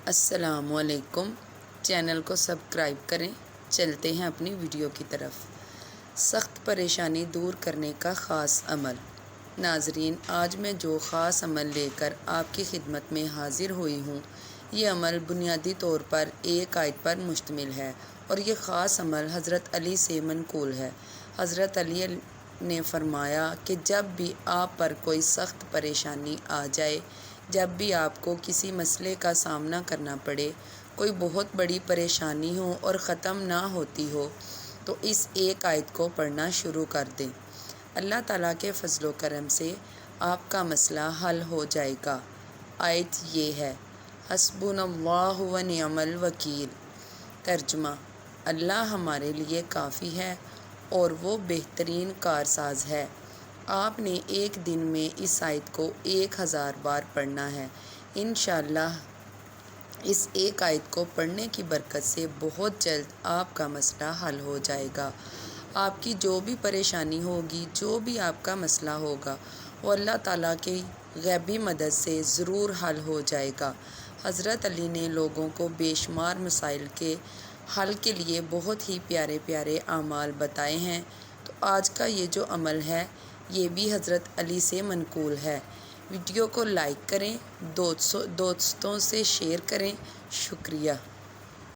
السلام علیکم، چینل کو سبسکرائب کریں۔ چلتے ہیں اپنی ویڈیو کی طرف۔ سخت پریشانی دور کرنے کا خاص عمل۔ ناظرین، آج میں جو خاص عمل لے کر آپ کی خدمت میں حاضر ہوئی ہوں، یہ عمل بنیادی طور پر ایک آیت پر مشتمل ہے اور یہ خاص عمل حضرت علی سے منقول ہے۔ حضرت علی نے فرمایا کہ جب بھی آپ پر کوئی سخت پریشانی آ جائے، جب بھی آپ کو کسی مسئلے کا سامنا کرنا پڑے، کوئی بہت بڑی پریشانی ہو اور ختم نہ ہوتی ہو، تو اس ایک آیت کو پڑھنا شروع کر دیں۔ اللہ تعالیٰ کے فضل و کرم سے آپ کا مسئلہ حل ہو جائے گا۔ آیت یہ ہے: حسبنا اللہ و نعم الوکیل۔ ترجمہ: اللہ ہمارے لیے کافی ہے اور وہ بہترین کارساز ہے۔ آپ نے ایک دن میں اس آیت کو 1000 بار پڑھنا ہے۔ انشاءاللہ اس ایک آیت کو پڑھنے کی برکت سے بہت جلد آپ کا مسئلہ حل ہو جائے گا۔ آپ کی جو بھی پریشانی ہوگی، جو بھی آپ کا مسئلہ ہوگا، وہ اللہ تعالیٰ کی غیبی مدد سے ضرور حل ہو جائے گا۔ حضرت علی نے لوگوں کو بے شمار مسائل کے حل کے لیے بہت ہی پیارے پیارے اعمال بتائے ہیں، تو آج کا یہ جو عمل ہے، یہ بھی حضرت علی سے منقول ہے۔ ویڈیو کو لائک کریں، دوستوں سے شیئر کریں۔ شکریہ۔